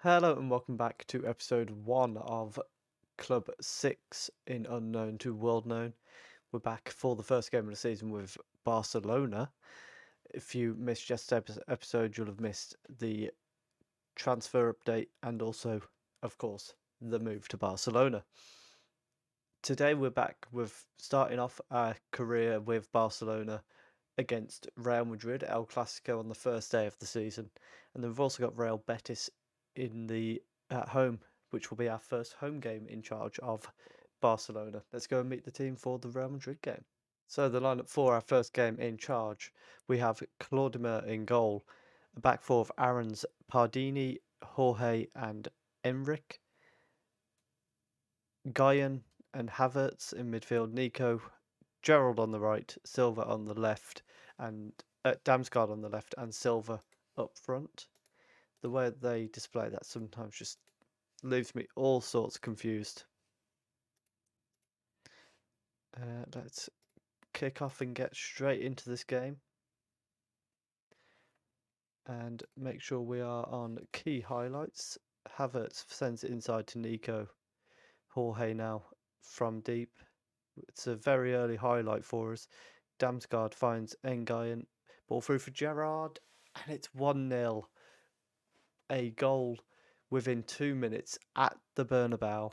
Hello and welcome back to episode 1 of Club 6 in Unknown to World Known. We're back for the first game of the season with Barcelona. If you missed yesterday's episode, you'll have missed the transfer update and also, of course, the move to Barcelona. Today we're back with starting off our career with Barcelona against Real Madrid, El Clasico, on the first day of the season. And then we've also got Real Betis at home, which will be our first home game in charge of Barcelona. Let's go and meet the team for the Real Madrid game. So the lineup for our first game in charge, we have Claudimer in goal, a back four of Aarons, Pardini, Jorge and Enric, Guyan and Havertz in midfield, Nico, Gerald on the right, Silva on the left, and Damsgaard on the left, and Silva up front. The way they display that sometimes just leaves me all sorts confused. Let's kick off and get straight into this game. And make sure we are on key highlights. Havertz sends it inside to Nico. Jorge now from deep. It's a very early highlight for us. Damsgaard finds Nguyen. Ball through for Gerrard. And it's 1-0. A goal within 2 minutes at the Bernabeu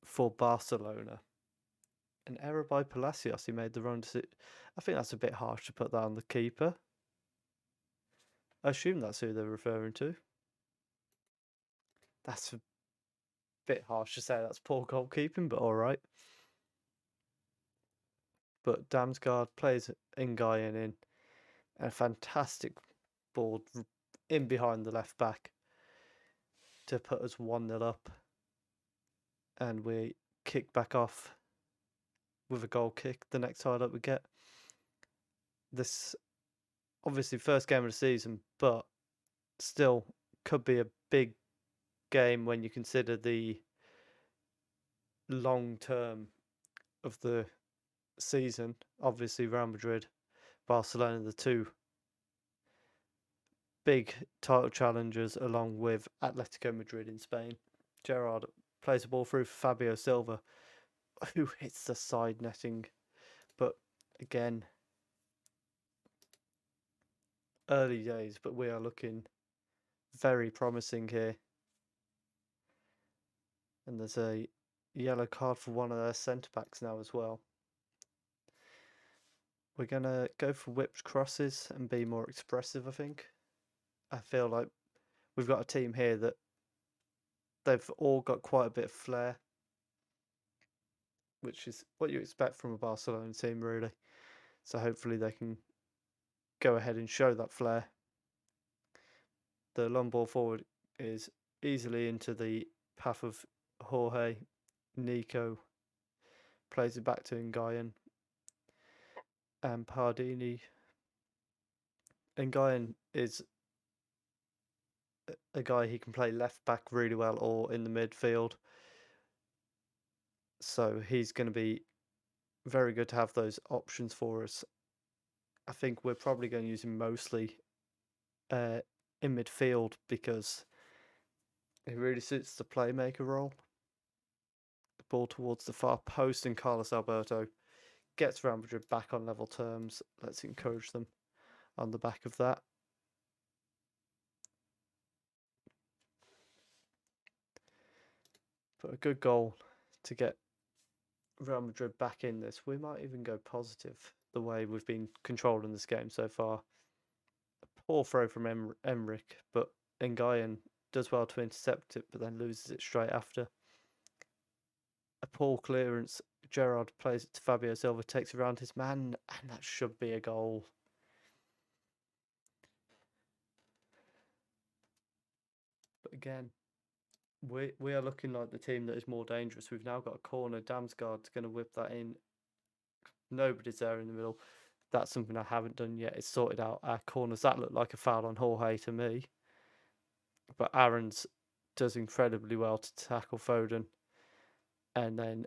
for Barcelona. An error by Palacios. He made the wrong decision. I think that's a bit harsh to put that on the keeper. I assume that's who they're referring to. That's a bit harsh to say that's poor goalkeeping, but alright. But Damsgaard plays Nguyen in. A fantastic ball in behind the left back to put us 1-0 up. And we kick back off with a goal kick. The next highlight we get. This obviously first game of the season, but still could be a big game when you consider the long term of the season. Obviously, Real Madrid, Barcelona, the two big title challengers, along with Atletico Madrid in Spain. Gerrard plays the ball through for Fabio Silva, who hits the side netting. But again, early days, but we are looking very promising here. And there's a yellow card for one of their centre backs now as well. We're going to go for whipped crosses and be more expressive, I think. I feel like we've got a team here that they've all got quite a bit of flair, which is what you expect from a Barcelona team, really. So hopefully they can go ahead and show that flair. The long ball forward is easily into the path of Jorge. Nico plays it back to Nguyen and Pardini. Nguyen is a guy he can play left back really well or in the midfield. So he's going to be very good to have those options for us. I think we're probably going to use him mostly in midfield because he really suits the playmaker role. The ball towards the far post, and Carlos Alberto gets Real Madrid back on level terms. Let's encourage them on the back of that. But a good goal to get Real Madrid back in this. We might even go positive the way we've been controlling this game so far. A poor throw from Emric, but Nguyen does well to intercept it, but then loses it straight after. A poor clearance. Gerrard plays it to Fabio Silva, takes it around his man, and that should be a goal. But again, we are looking like the team that is more dangerous. We've now got a corner. Damsgaard's going to whip that in. Nobody's there in the middle. That's something I haven't done yet. It's sorted out our corners. That looked like a foul on Jorge to me. But Aarons does incredibly well to tackle Foden. And then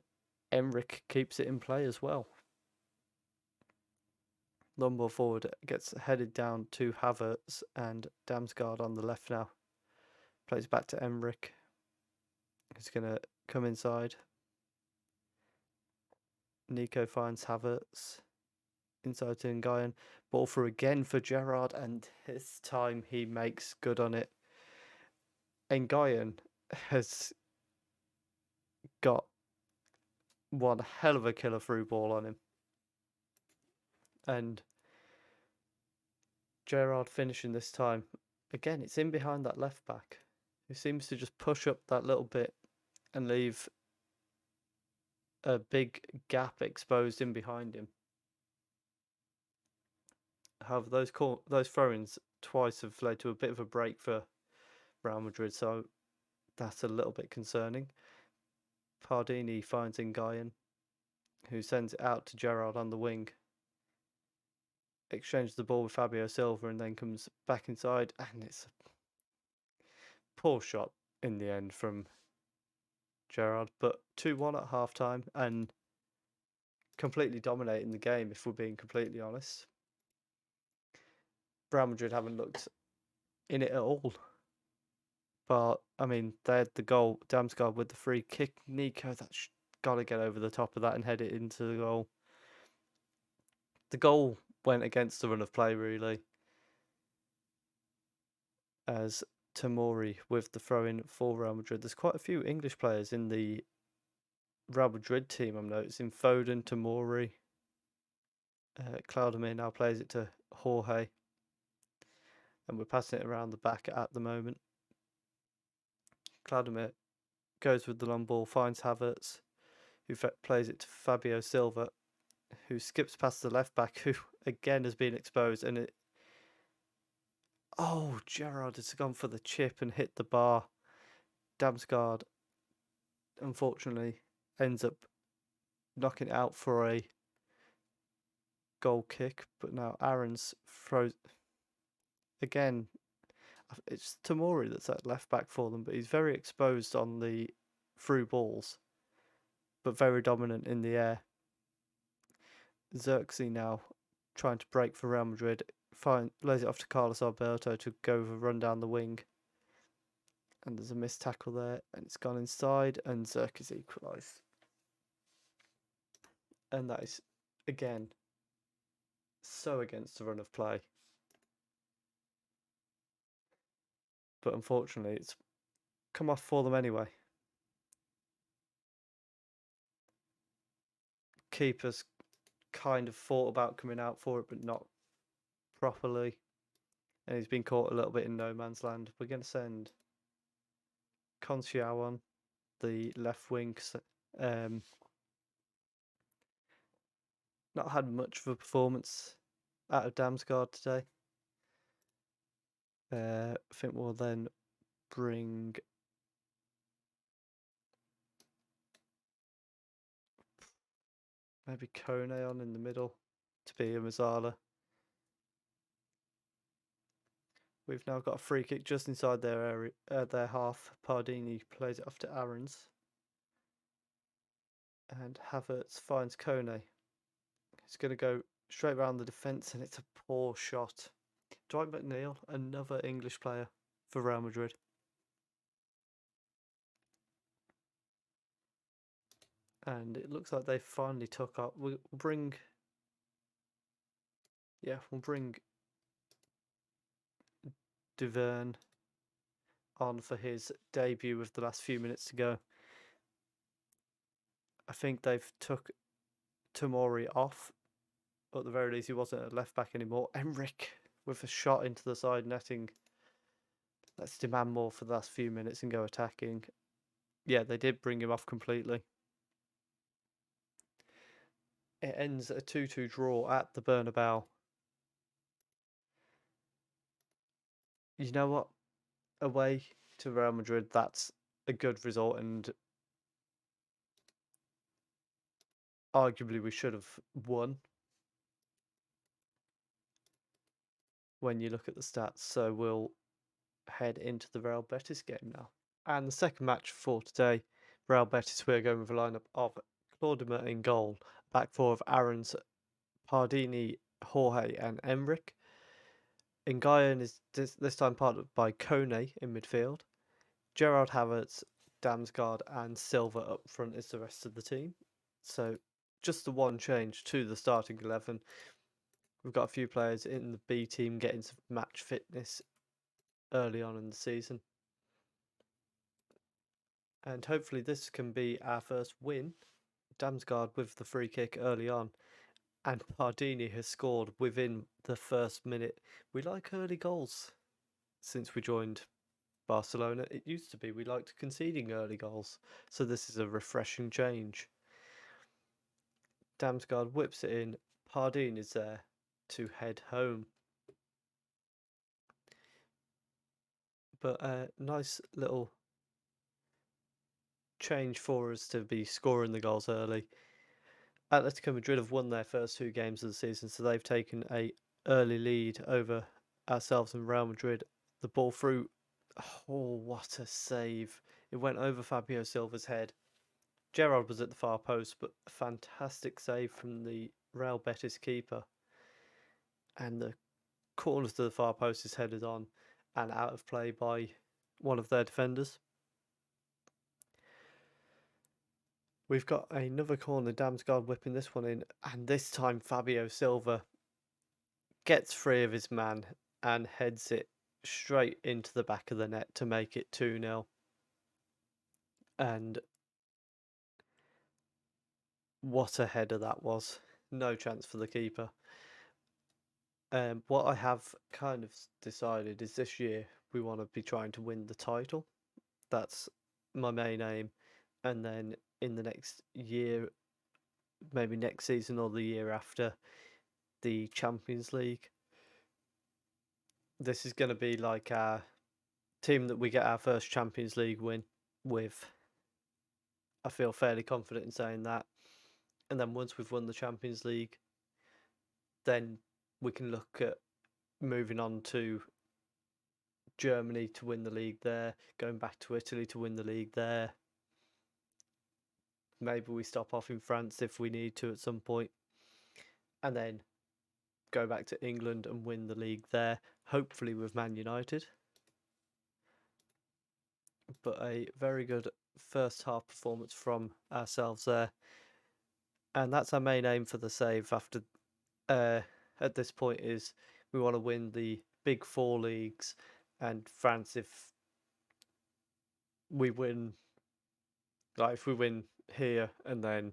Emric keeps it in play as well. Long ball forward gets headed down to Havertz and Damsgaard on the left now. Plays back to Emric, who's going to come inside. Nico finds Havertz. Inside to Nguyen. Ball through again for Gerrard, and this time he makes good on it. Nguyen has got one hell of a killer through ball on him. And Gerrard finishing this time. Again, it's in behind that left back, who seems to just push up that little bit and leave a big gap exposed in behind him. However, those throw-ins twice have led to a bit of a break for Real Madrid, so that's a little bit concerning. Pardini finds Nguyen, who sends it out to Gerrard on the wing. Exchanges the ball with Fabio Silva and then comes back inside, and it's a poor shot in the end from Gerrard, but 2-1 at half-time and completely dominating the game, if we're being completely honest. Real Madrid haven't looked in it at all. But, I mean, they had the goal, Damsgaard with the free kick. Nico, that's got to get over the top of that and head it into the goal. The goal went against the run of play, really, as Tomori with the throw-in for Real Madrid. There's quite a few English players in the Real Madrid team, I'm noticing. Foden, Tomori. Claudemir now plays it to Jorge. And we're passing it around the back at the moment. Claudemir goes with the long ball, finds Havertz, who plays it to Fabio Silva, who skips past the left back, who again has been exposed. And Gerrard has gone for the chip and hit the bar. Damsgaard, unfortunately, ends up knocking it out for a goal kick. But now Aaron's throws again. It's Tomori that's at left back for them, but he's very exposed on the through balls, but very dominant in the air. Xerxes now trying to break for Real Madrid, lays it off to Carlos Alberto to go over, run down the wing. And there's a missed tackle there, and it's gone inside, and Xerxes equalised. And that is, again, so against the run of play. But unfortunately, it's come off for them anyway. Keeper's kind of thought about coming out for it, but not properly. And he's been caught a little bit in no man's land. We're going to send Conciao on the left wing. Not had much of a performance out of Damsgaard today. I think we'll then bring maybe Kone on in the middle to be a Mazzala. We've now got a free kick just inside their area, their half. Pardini plays it off to Aarons. And Havertz finds Kone. He's going to go straight around the defence, and it's a poor shot. Dwight McNeil, another English player for Real Madrid. And it looks like they finally took up. We'll bring Duverne on for his debut with the last few minutes to go. I think they've took Tomori off. But at the very least, he wasn't a left back anymore. Emric with a shot into the side netting. Let's demand more for the last few minutes and go attacking. Yeah, they did bring him off completely. It ends a 2-2 draw at the Bernabeu. You know what? Away to Real Madrid, that's a good result, and arguably we should have won when you look at the stats. So we'll head into the Real Betis game now. And the second match for today, Real Betis, we're going with a lineup of Claudemir in goal, back four of Aarons, Pardini, Jorge and Emric. Nguyen is this time partnered by Kone in midfield. Gerard Havertz, Damsgaard, and Silva up front is the rest of the team. So just the one change to the starting 11. We've got a few players in the B team getting some match fitness early on in the season. And hopefully this can be our first win. Damsgaard with the free kick early on. And Pardini has scored within the first minute. We like early goals since we joined Barcelona. It used to be we liked conceding early goals. So this is a refreshing change. Damsgaard whips it in. Pardini is there to head home. But a nice little change for us to be scoring the goals early. Atletico Madrid have won their first 2 games of the season, so they've taken a early lead over ourselves and Real Madrid. The ball through. Oh, what a save. It went over Fabio Silva's head. Gerrard was at the far post, but a fantastic save from the Real Betis keeper. And the corner to the far post is headed on and out of play by one of their defenders. We've got another corner, Damsgaard whipping this one in, and this time Fabio Silva gets free of his man and heads it straight into the back of the net to make it 2-0. And what a header that was. No chance for the keeper. What I have kind of decided is this year we want to be trying to win the title. That's my main aim. And then in the next year, maybe next season or the year after, the Champions League. This is going to be like our team that we get our first Champions League win with. I feel fairly confident in saying that. And then once we've won the Champions League, then we can look at moving on to Germany to win the league there, going back to Italy to win the league there. Maybe we stop off in France if we need to at some point. And then go back to England and win the league there, hopefully with Man United. But a very good first half performance from ourselves there. And that's our main aim for the save after at this point is we want to win the big 4 leagues, and France, if we win here and then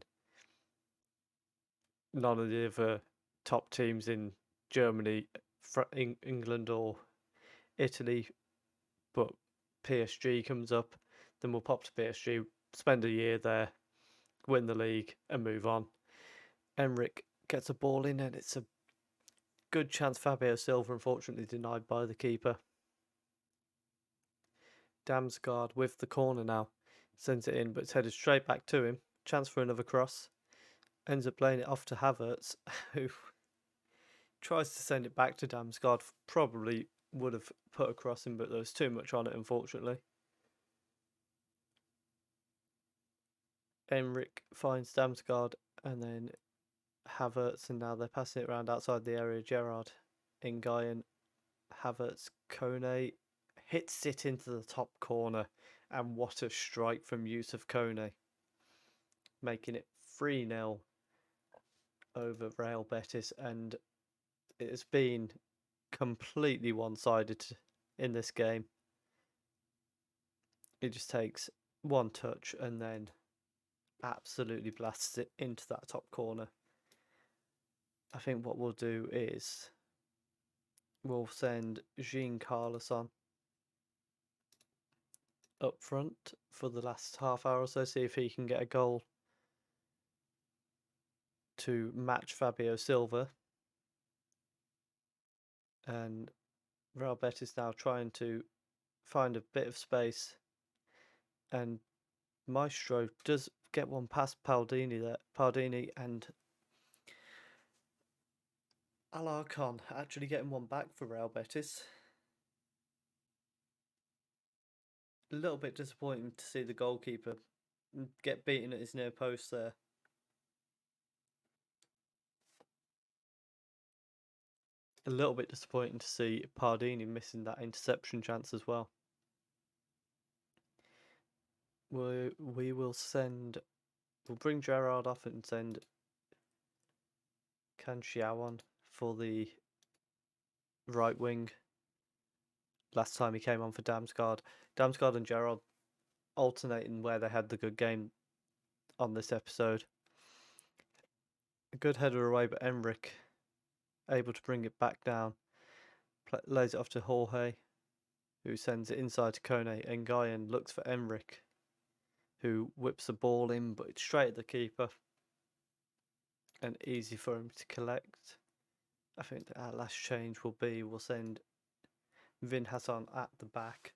none of the other top teams in Germany, England or Italy, but PSG comes up, then we'll pop to PSG, spend a year there, win the league and move on. Enric gets a ball in and it's a good chance. Fabio Silva unfortunately denied by the keeper. Damsgaard with the corner now. Sends it in, but it's headed straight back to him. Chance for another cross. Ends up playing it off to Havertz, who tries to send it back to Damsgaard. Probably would have put a cross in, but there was too much on it, unfortunately. Enric finds Damsgaard and then Havertz, and now they're passing it around outside the area. Gerrard, Nguyen, Havertz, Kone hits it into the top corner, and what a strike from Yusuf Kone, making it 3-0 over Real Betis, and it has been completely one-sided in this game. It just takes one touch and then absolutely blasts it into that top corner. I think what we'll do is we'll send Jean Carlos on up front for the last half hour or so, see if he can get a goal to match Fabio Silva. And Real Betis now trying to find a bit of space, and Maestro does get one past Paldini there. Paldini and Alarcon actually getting one back for Real Betis. A little bit disappointing to see the goalkeeper get beaten at his near post there. A little bit disappointing to see Pardini missing that interception chance as well. we will send. We'll bring Gerard off and send Can Xiao on for the right wing. Last time he came on for Damsgaard. Damsgaard and Gerard alternating where they had the good game on this episode. A good header away, but Emmerich able to bring it back down. Lays it off to Jorge, who sends it inside to Kone. Nguyen looks for Emmerich, who whips the ball in, but it's straight at the keeper. And easy for him to collect. I think that our last change will be we'll send Vin Hassan at the back.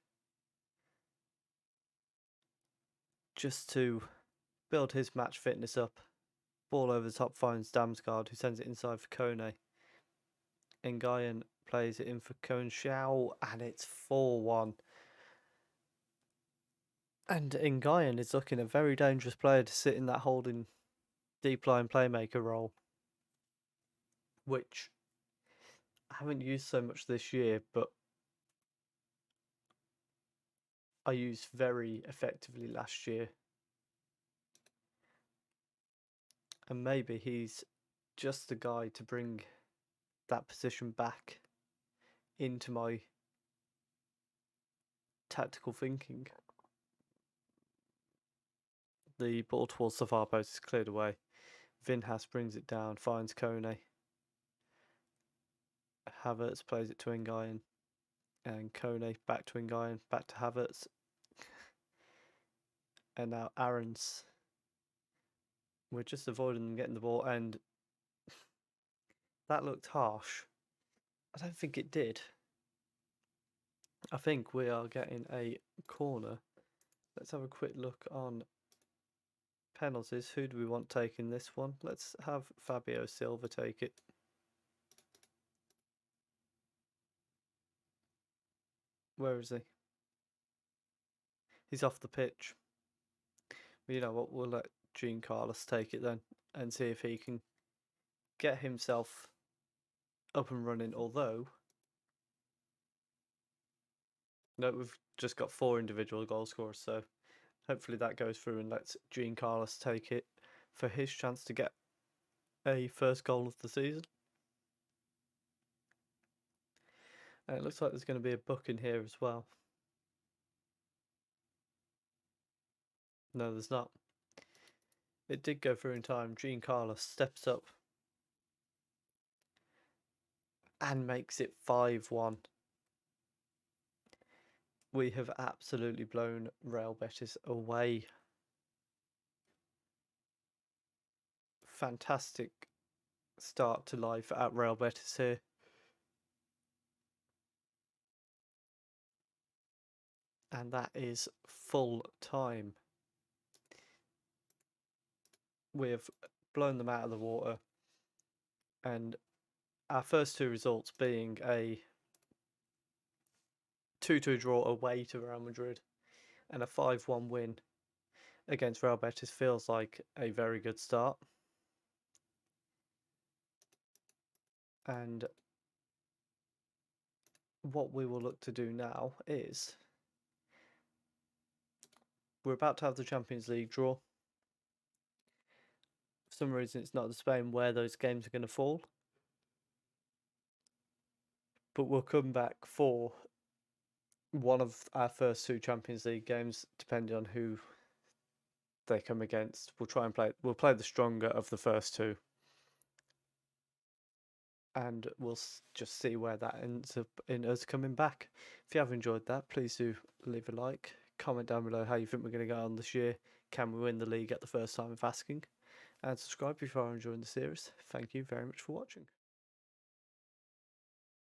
Just to build his match fitness up. Ball over the top finds Damsgaard, who sends it inside for Kone. Nguyen plays it in for Kone Xiao, and it's 4-1. And Nguyen is looking a very dangerous player to sit in that holding deep line playmaker role, which I haven't used so much this year, but I used very effectively last year. And maybe he's just the guy to bring that position back into my tactical thinking. The ball towards the far post is cleared away. Vinhas brings it down, finds Kone. Havertz plays it to Nguyen. And Kone back to Nguyen, back to Havertz. And now Aaron's. We're just avoiding them getting the ball, and that looked harsh. I don't think it did. I think we are getting a corner. Let's have a quick look on penalties. Who do we want taking this one? Let's have Fabio Silva take it. Where is he? He's off the pitch. You know what? We'll let Jean Carlos take it then and see if he can get himself up and running. Although, no, we've just got 4 individual goal scorers, so hopefully that goes through and lets Jean Carlos take it for his chance to get a first goal of the season. And it looks like there's going to be a book in here as well. No, there's not. It did go through in time. Jean Carlos steps up and makes it 5-1. We have absolutely blown Real Betis away. Fantastic start to life at Real Betis here. And that is full time. We have blown them out of the water. And our first 2 results being a 2-2 draw away to Real Madrid and a 5-1 win against Real Betis feels like a very good start. And what we will look to do now is we're about to have the Champions League draw. For some reason, it's not displaying where those games are going to fall. But we'll come back for one of our first 2 Champions League games, depending on who they come against. We'll try and we'll play the stronger of the first 2. And we'll just see where that ends up in us coming back. If you have enjoyed that, please do leave a like. Comment down below how you think we're going to go on this year. Can we win the league at the first time of asking? And subscribe if you are enjoying the series. Thank you very much for watching.